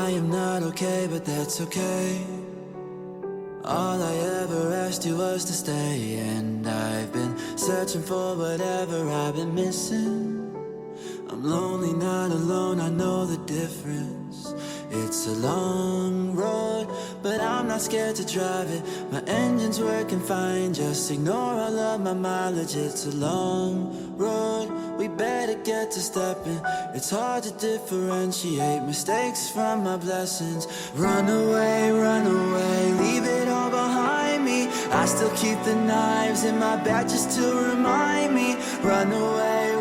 I am not okay, but that's okay. All I ever asked you was to stay, and I've been searching for whatever I've been missing. I'm lonely, not alone, I know the difference. It's a long road, but I'm not scared to drive it. My engine's working fine, just ignore all of my mileage. It's a long road, we better get to stepping. It's hard to differentiate mistakes from my blessings. Run away, leave it all behind me. I still keep the knives in my bag just to remind me. Run away,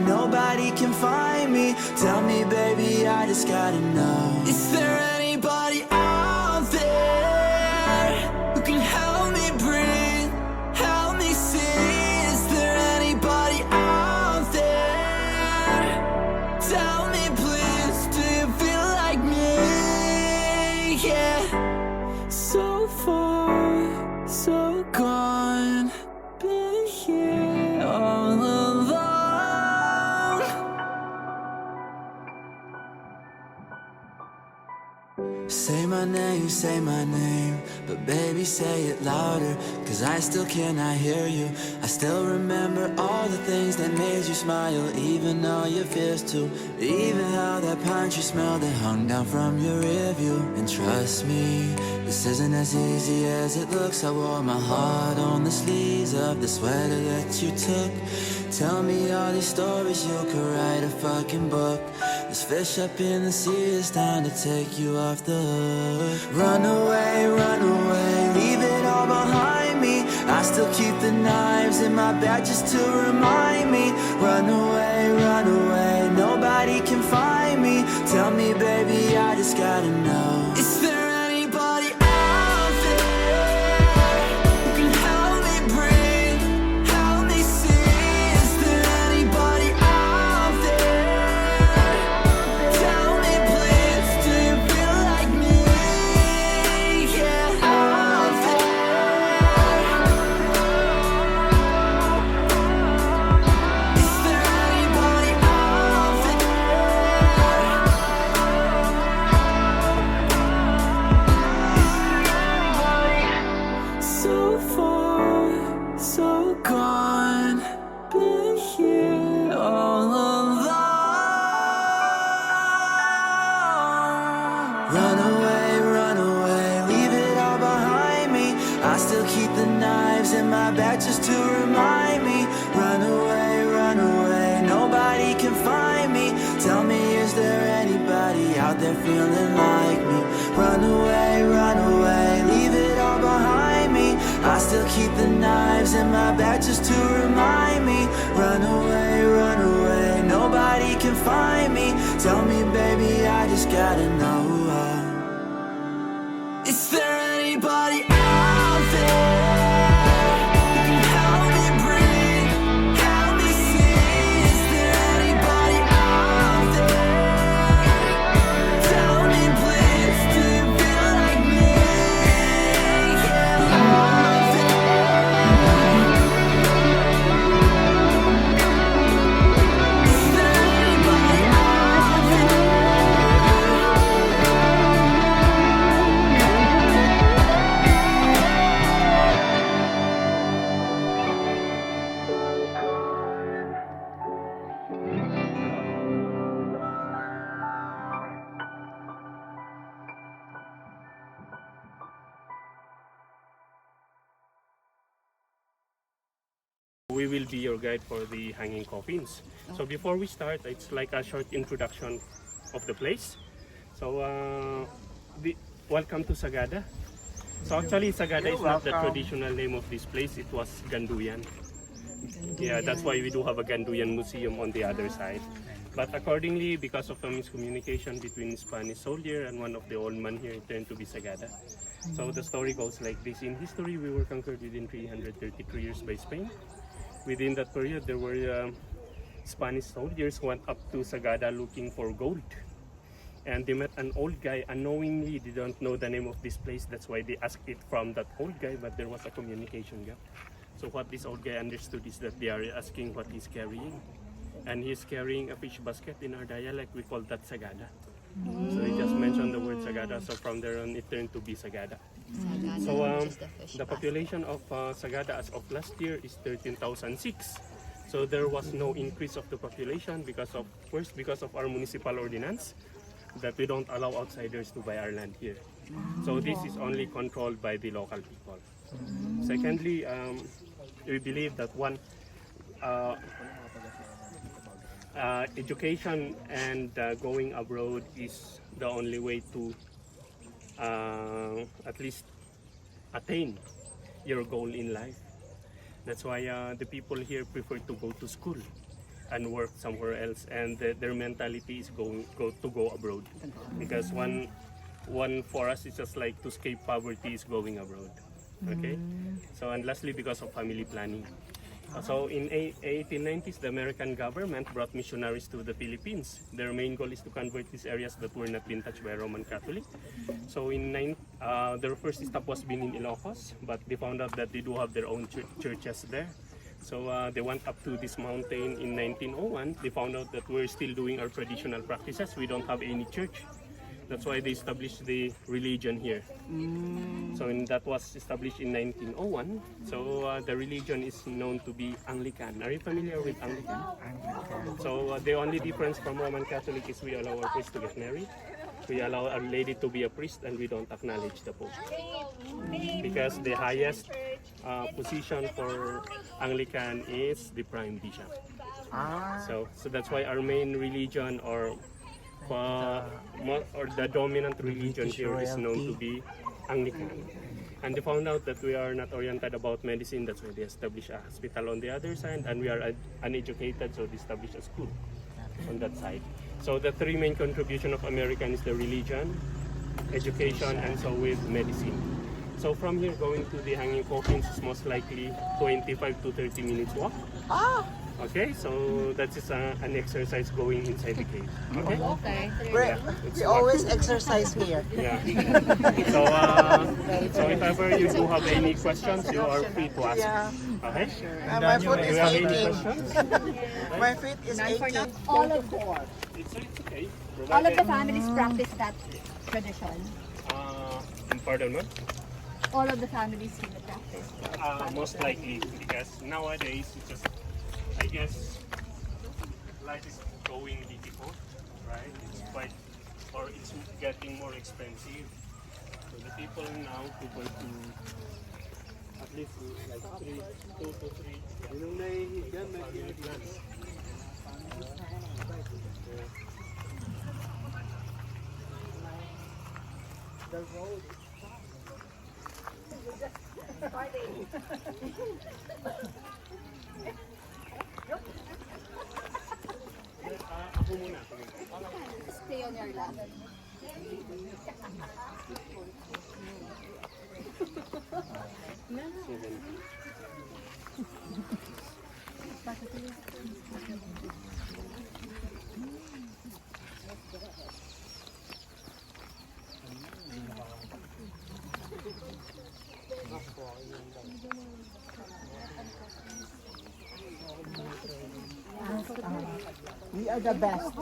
nobody can find me. Tell me, baby, I just gotta know. Is there anybody out there who can help me breathe, help me see? Is there anybody out there? Tell me, please, do you feel like me? Yeah. So far, so gone, been here all alone. Say my name, but baby say it louder, cause I still cannot hear you. I still remember all the things that made you smile, even all your fears too. Even how that pine tree smelled that hung down from your rear view. And trust me, this isn't as easy as it looks. I wore my heart on the sleeves of the sweater that you took. Tell me all these stories, you could write a fucking book. There's fish up in the sea, it's time to take you off the hook. Run away, leave it all behind me. I still keep the knives in my bag just to remind me. Run away, nobody can find me. Tell me, baby, I just gotta know. Is there anybody out there who can help me breathe, help me see? Is there anybody out there? Tell me, please, do you feel like me? Yeah, out there. Is there anybody out there? So far, so gone, been here all alone. Run away, leave it all behind me. I still keep the knives in my bag just to remind me. Run away, nobody can find me. Tell me, is there anybody out there feeling like me? Run away, leave it all behind me. I still keep the knives in my bag just to remind me. Run away, nobody can find me. Tell me, baby, I just gotta know. Is there anybody out there who can help me breathe, help me see? Is there anybody out there? Tell me, please, do you feel like me? Yeah, out there. Is there anybody out there? We will be your guide for the hanging coffins. So before we start, it's like a short introduction of the place. So welcome to Sagada. So actually Sagada is not the traditional name of this place, it was Ganduyan. Yeah, that's why we do have a Ganduyan museum on the other side. But accordingly, because of a miscommunication between Spanish soldier and one of the old men here, it turned to be Sagada. So the story goes like this. In history, we were conquered within 333 years by Spain. Within that period, there were Spanish soldiers who went up to Sagada looking for gold. And they met an old guy. Unknowingly, they don't know the name of this place. That's why they asked it from that old guy, but there was a communication gap. So what this old guy understood is that they are asking what he's carrying. And he's carrying a fish basket. In our dialect, we call that Sagada. So he just mentioned the word Sagada, so from there on it turned to be Sagada. Sagada, So which is the fish the basket. population of Sagada as of last year is 13,006. So there was no increase of the population because of, first, because of our municipal ordinance that we don't allow outsiders to buy our land here. So this is only controlled by the local people. Secondly, we believe that one, education and going abroad is the only way to at least attain your goal in life. That's why the people here prefer to go to school and work somewhere else, and their mentality is to go abroad, because one for us is just like to escape poverty is going abroad. Okay, so and lastly, because of family planning. So in 1890s, the American government brought missionaries to the Philippines. Their main goal is to convert these areas that were not being touched by Roman Catholic. So their first stop was being in Ilocos, but they found out that they do have their own churches there. So they went up to this mountain in 1901. They found out that we're still doing our traditional practices. We don't have any church. That's why they established the religion here. So that was established in 1901. So the religion is known to be Anglican. Are you familiar with Anglican? So the only difference from Roman Catholic is we allow our priest to get married. We allow our lady to be a priest, and we don't acknowledge the Pope. Because the highest position for Anglican is the prime bishop. So that's why our main religion or the dominant religion here is known to be Anglican. And they found out that we are not oriented about medicine. That's why they established a hospital on the other side, and we are uneducated, so they established a school on that side. So the three main contribution of American is the religion, education, and so with medicine. So from here going to the hanging coffins is most likely 25 to 30 minutes walk. Okay, so that is an exercise going inside the cave. Okay. Okay. It's We always exercise here. Yeah. So if ever you do have any questions, you are free to ask. Yeah. Okay. My foot Do is you have any aching. questions? My feet is aching. All of It's okay. all of the families practice that tradition. Pardon me? All of the families here practice. Most likely, because nowadays it's just, I guess, life is going difficult, right? It's quite, or it's getting more expensive. So the people now prefer to at least like 2 to 3 family plans. Ako muna. Stay on your lap. We are the best.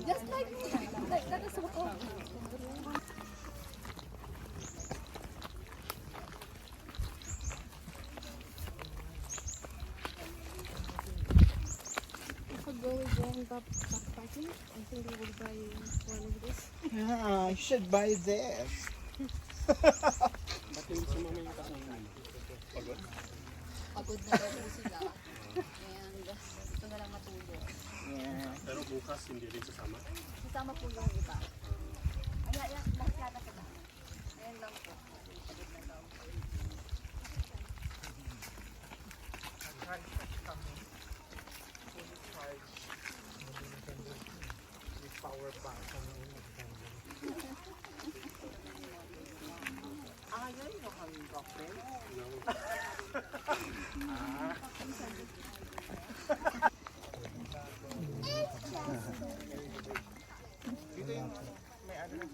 Just like me. That is so cool. Going backpacking, I think we will buy one of this. Yeah, you should buy this. Pagod na daw po sila. And gusto na lang matulog. Yeah. Pero bukas hindi rin sasama. Kasama po yung iba. Ayan, lahat yata sila. Ayan lang po. Pagod na daw. Power bank. Yan yung hanging coffin. Dito yung may ano na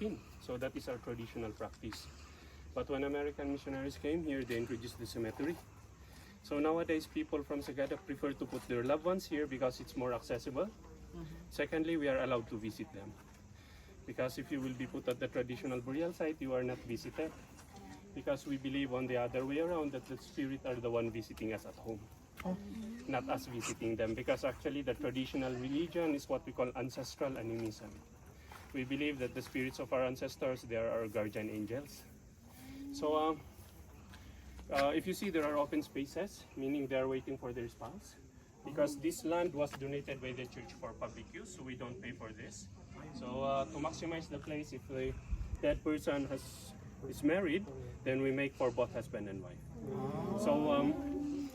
coffin. So that is our traditional practice. But when American missionaries came here, they introduced the cemetery. So nowadays, people from Sagada prefer to put their loved ones here because it's more accessible. Secondly, we are allowed to visit them. Because if you will be put at the traditional burial site, you are not visited. Because we believe on the other way around, that the spirit are the one visiting us at home. Not us visiting them. Because actually the traditional religion is what we call ancestral animism. We believe that the spirits of our ancestors, they are our guardian angels. So if you see, there are open spaces, meaning they are waiting for their spouse. Because this land was donated by the church for public use, so we don't pay for this. So to maximize the place, if the dead person is married, then we make for both husband and wife. So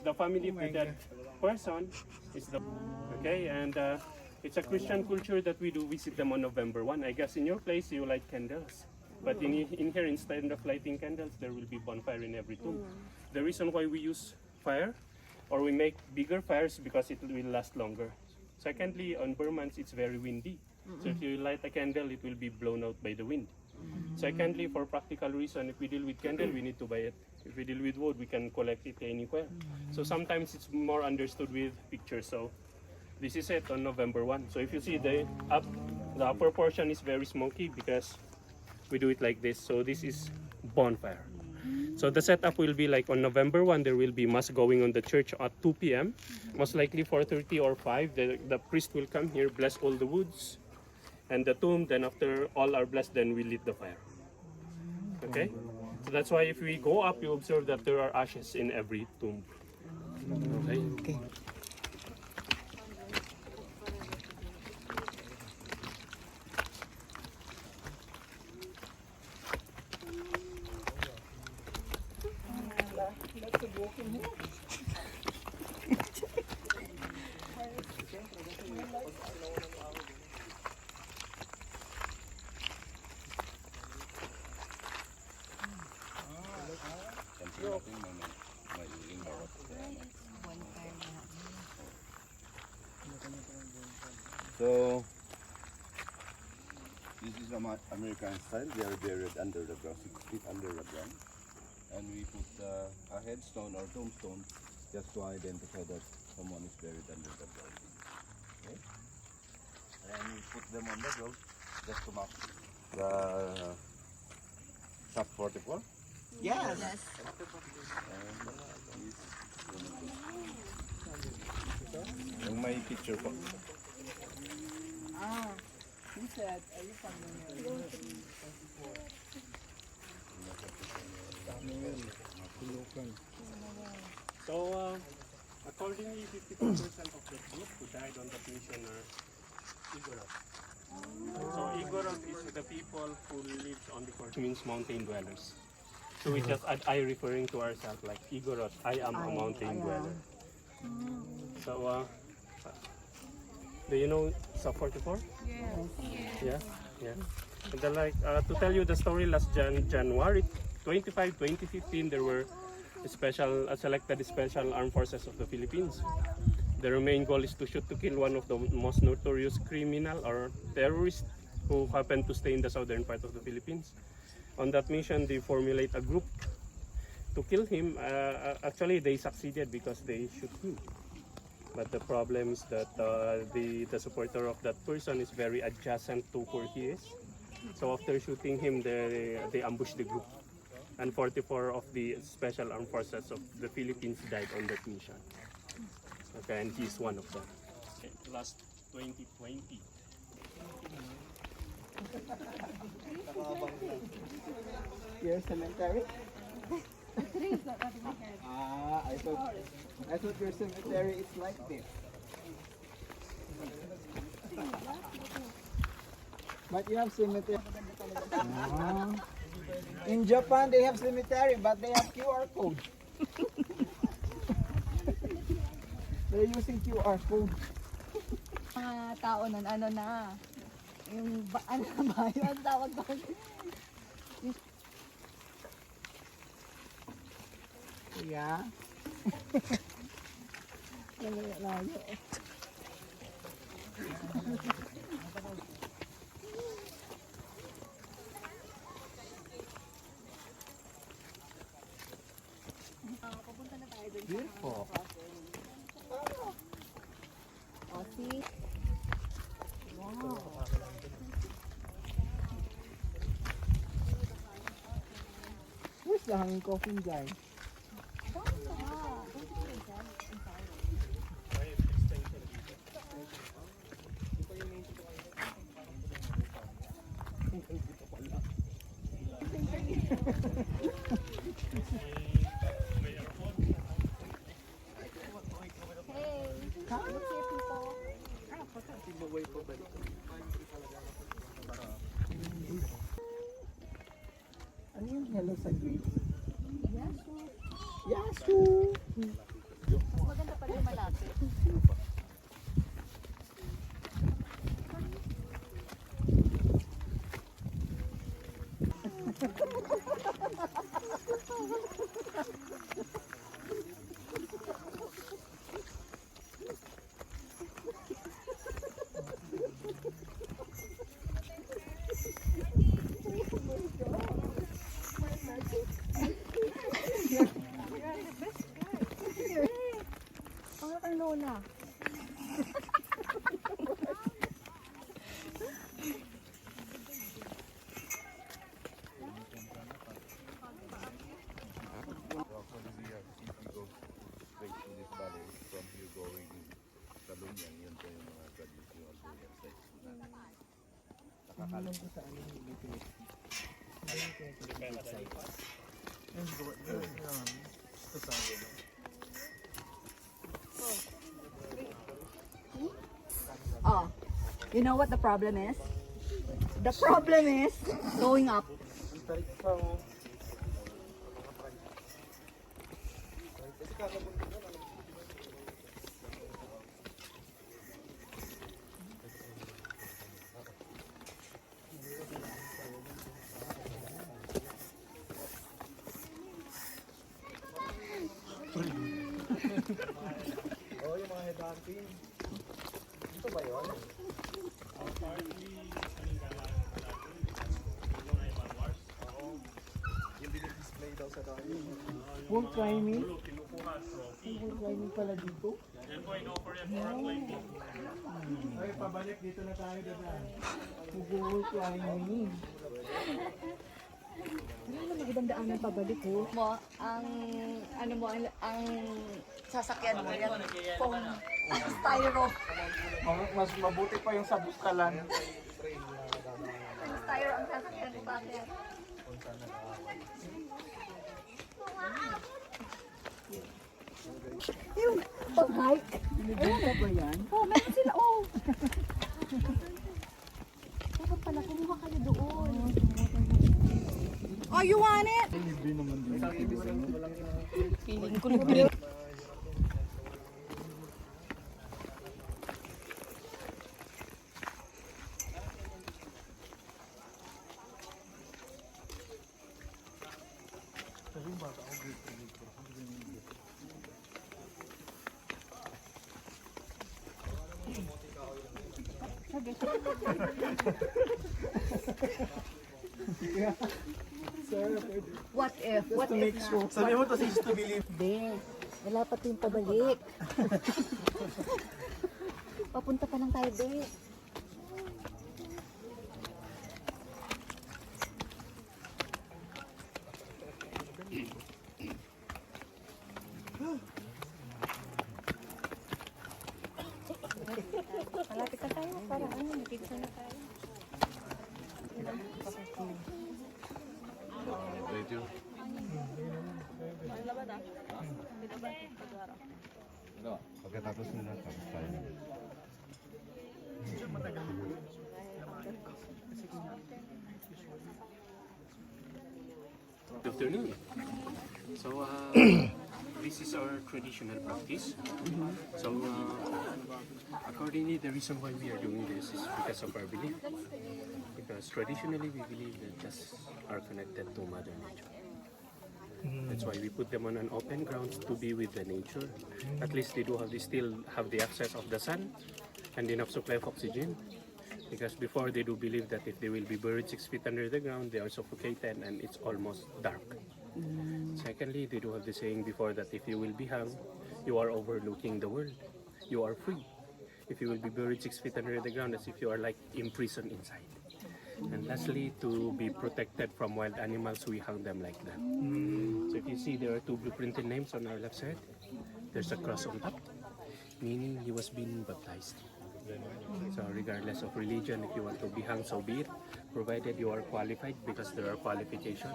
the family of the dead person is the okay, and it's a Christian culture that we do visit them on November 1. I guess in your place you light candles, but in here, instead of lighting candles, there will be bonfire in every tomb. The reason why we use fire or we make bigger fires because it will last longer. Secondly, on Burr months it's very windy. So if you light a candle, it will be blown out by the wind. Secondly, for practical reason, if we deal with candle, we need to buy it. If we deal with wood, we can collect it anywhere. So sometimes it's more understood with pictures. So this is it on November 1. So if you see the upper portion is very smoky because we do it like this. So this is bonfire. So the setup will be like on November 1, there will be mass going on the church at 2 p.m. Most likely 4:30 or 5, the priest will come here, bless all the woods and the tomb. Then after all are blessed, then we lit the fire. Okay? So that's why if we go up, you observe that there are ashes in every tomb. Okay? So this is American style. They are buried under the ground, 6 feet under the ground, and we put a headstone or tombstone just to identify that someone is buried under the ground. Okay, and we put them on the ground just to mark the sub 44. Yes. Yung may picture po. He said, are you familiar? So accordingly, 52% of the group who died on that mission are Igorot. So Igorot is the people who live on the coast, means mountain dwellers. So we just add I referring to ourselves like Igorot, I am a mountain dweller. So do you know sub 44? Yeah. And then to tell you the story, last January 25, 2015, there were selected special armed forces of the Philippines. Their main goal is to shoot to kill one of the most notorious criminal or terrorist who happened to stay in the southern part of the Philippines. On that mission, they formulate a group to kill him. Actually, they succeeded because they shoot him. But the problem is that the supporter of that person is very adjacent to where he is. So after shooting him, they ambushed the group. And 44 of the special armed forces of the Philippines died on that mission. Okay, and he's one of them. Last 2020. Your cemetery? I thought your cemetery is like this. But you have cemetery. In Japan, they have cemetery, but they have QR code. They're using QR code. Mga tao nun, ano na, yung ano na ba yun, tawag doon. Yeah. Layo. Beautiful. Oh, see? Wow. Where's the hanging coffin guy? Ano yung hello sa green? Yasu! Mas maganda pala yung malapit. Ang kang lola. Actually, we have, if you go straight to this valley, from here going Talunyan, yun po yung mga traditional burial sites po natin. Nakakalam ko sa ano yung Oh, you know what the problem is? The problem is going up. Oh, yung mga headhunting. Dito ba yun? Yung dinidisplay daw sa dami. Wall climbing? Wall climbing pala dito? Ay, pabalik dito na tayo dadaan. Wall climbing. Wala namang ibang daanan pabalik ko. Mo, ang ano mo, ang sasakyan mo yan. Kung styro. Mas mabuti pa yung sa buskalan. Kung styro ang sasakyan mo bakit? Yung pag-hike. Binibenta ba yan? Oh, meron sila. Oh. Dapat pala kumuha kayo doon. Oh, you want it? Libre naman din. Feeling ko libre. What if? What if na? Sabi mo to is to believe. Be, wala pa tayong pabalik. Papunta pa lang tayo, be. Malapit na tayo para ano, nakikita na tayo. radio. Pagkatapos nila, tapos tayo na. Good afternoon. So, this is our traditional practice. So, accordingly, the reason why we are doing this is because of our belief. Because traditionally, we believe that dust are connected to Mother Nature. That's why we put them on an open ground to be with the nature. At least they still have the access of the sun and enough supply of oxygen. Because before they do believe that if they will be buried 6 feet under the ground, they are suffocated and it's almost dark. So Secondly, they do have the saying before that if you will be hung, you are overlooking the world. You are free. If you will be buried 6 feet under the ground, as if you are like imprisoned inside. And lastly, to be protected from wild animals, we hung them like that. So if you see, there are two blueprinted names on our left side. There's a cross on top, meaning he was being baptized. So regardless of religion, if you want to be hung, so be it, provided you are qualified, because there are qualifications.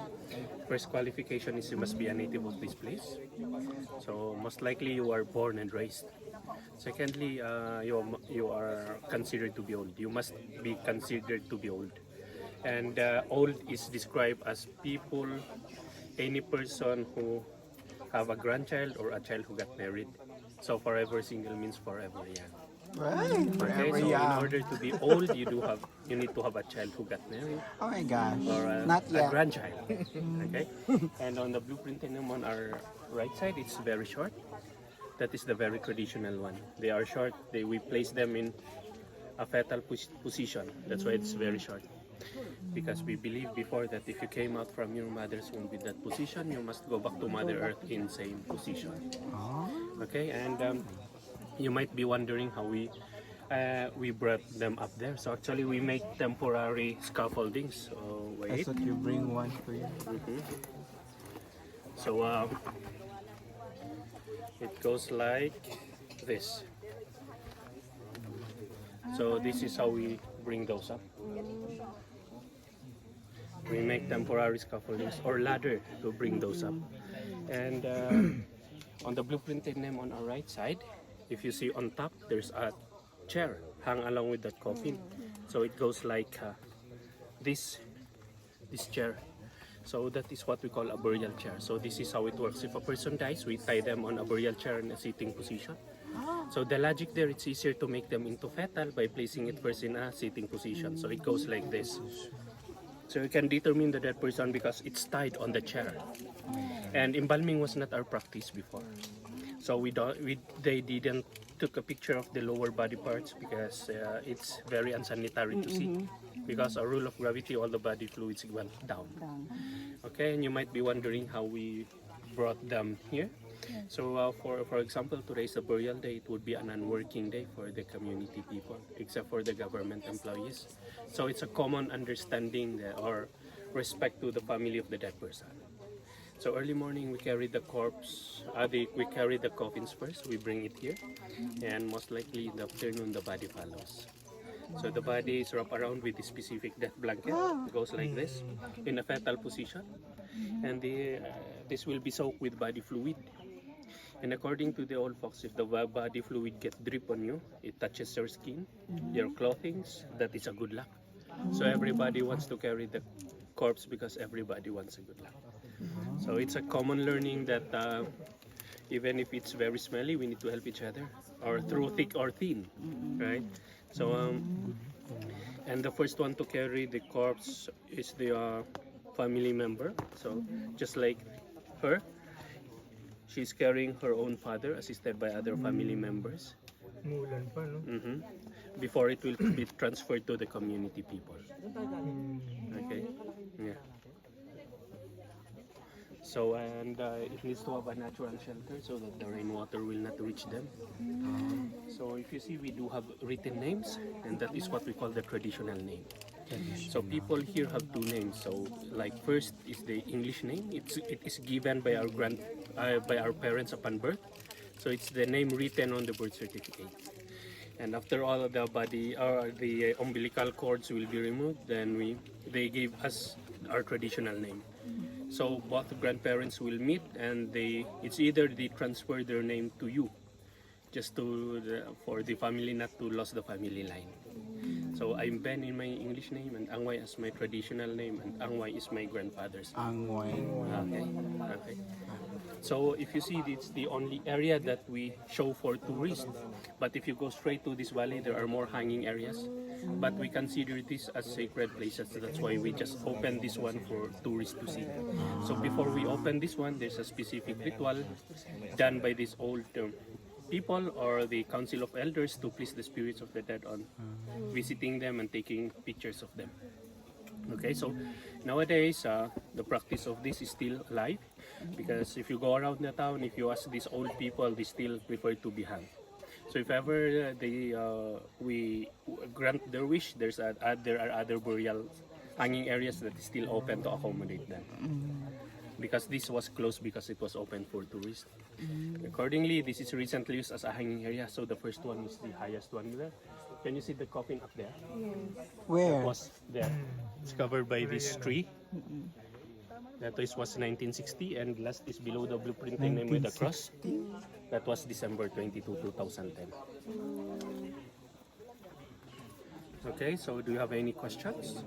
First qualification is you must be a native of this place. So most likely you are born and raised. Secondly, you are considered to be old. You must be considered to be old. And old is described as people, any person who have a grandchild or a child who got married. So forever single means forever young. Right. Okay, Forever so in young. order to be old, you need to have a child who got married Oh my gosh. or Not a yet. grandchild. Okay, and on the blueprint on our right side, it's very short. That is the very traditional one. They are short. We place them in a fetal position. That's why it's very short. Because we believe before that if you came out from your mother's womb with that position, you must go back to Mother Earth in same position. Okay, and you might be wondering how we brought them up there. So actually we make temporary scaffoldings. So I wait. thought you bring one for you. So it goes like this. So this is how we bring those up. We make temporary scaffoldings or ladder to bring those up. And on the blueprinted name on our right side, if you see on top, there's a chair hung along with that coffin. So it goes like this chair. So that is what we call a burial chair. So this is how it works. If a person dies, we tie them on a burial chair in a sitting position. So the logic there, it's easier to make them into fetal by placing it first in a sitting position. So it goes like this. So you can determine the dead person because it's tied on the chair. And embalming was not our practice before. So they didn't took a picture of the lower body parts because it's very unsanitary to see. Because a rule of gravity, all the body fluids went down. Okay, and you might be wondering how we brought them here. So for example, today's the burial day. It would be an unworking day for the community people, except for the government employees. So it's a common understanding or respect to the family of the dead person. So early morning we carry the corpse, we carry the coffins first, we bring it here, and most likely in the afternoon the body follows. So the body is wrapped around with a specific death blanket. It goes like this, in a fetal position, and this will be soaked with body fluid. And according to the old folks, if the body fluid gets drip on you, it touches your skin, your clothing, that is a good luck. So everybody wants to carry the corpse because everybody wants a good luck. So it's a common learning that even if it's very smelly, we need to help each other, or through thick or thin, right? So and the first one to carry the corpse is the family member. So just like her, she's carrying her own father, assisted by other family members. Before it will be transferred to the community people. Okay, yeah. So and it needs to have a natural shelter so that the rainwater will not reach them. So if you see, we do have written names, and that is what we call the traditional name. So people here have two names. So like first is the English name. It is given by by our parents upon birth. So it's the name written on the birth certificate. And after all of the body or the umbilical cords will be removed, then they give us our traditional name. So both grandparents will meet, and it's either they transfer their name to you, just for the family not to lose the family line. So I'm Ben in my English name, and Angway as my traditional name, and Angway is my grandfather's name. Okay. So if you see, it's the only area that we show for tourists. But if you go straight to this valley, there are more hanging areas. But we consider this as sacred places. So that's why we just open this one for tourists to see. So before we open this one, there's a specific ritual done by these old people or the council of elders to please the spirits of the dead on visiting them and taking pictures of them. Okay, so nowadays the practice of this is still alive. Because if you go around the town, if you ask these old people, they still prefer to be hanged. So if ever we grant their wish, there are other burial hanging areas that is still open to accommodate them. Because this was closed because it was open for tourists. Accordingly, this is recently used as a hanging area. So the first one is the highest one there. Can you see the coffin up there? Where? It was there. It's covered by this tree. That was 1960, and last is below the blueprint name with the cross. That was December 22, 2010. Okay, so do you have any questions?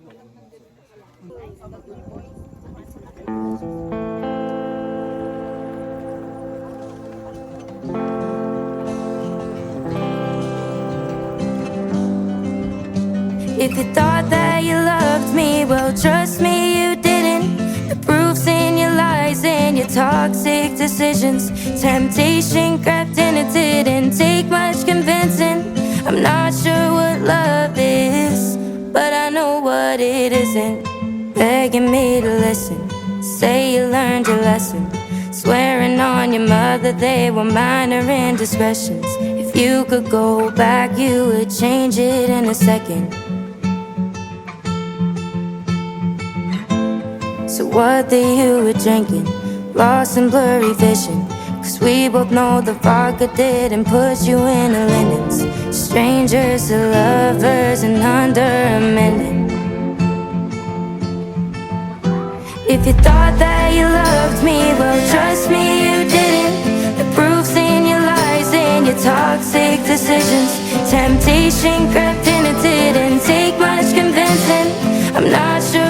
If you thought that you loved me, well, trust me, you didn't. The proof's in your lies and your toxic decisions. Temptation crept in, it didn't take much convincing. I'm not sure what love is, but I know what it isn't. Begging me to listen, say you learned your lesson. Swearing on your mother they were minor indiscretions. If you could go back, you would change it in a second. So what the you were drinking, lost in blurry vision. Cause we both know the vodka didn't put you in the linens. Strangers to lovers and under a million. If you thought that you loved me, well, trust me, you didn't. The proof's in your lies and your toxic decisions. Temptation crept in, it didn't take much convincing. I'm not sure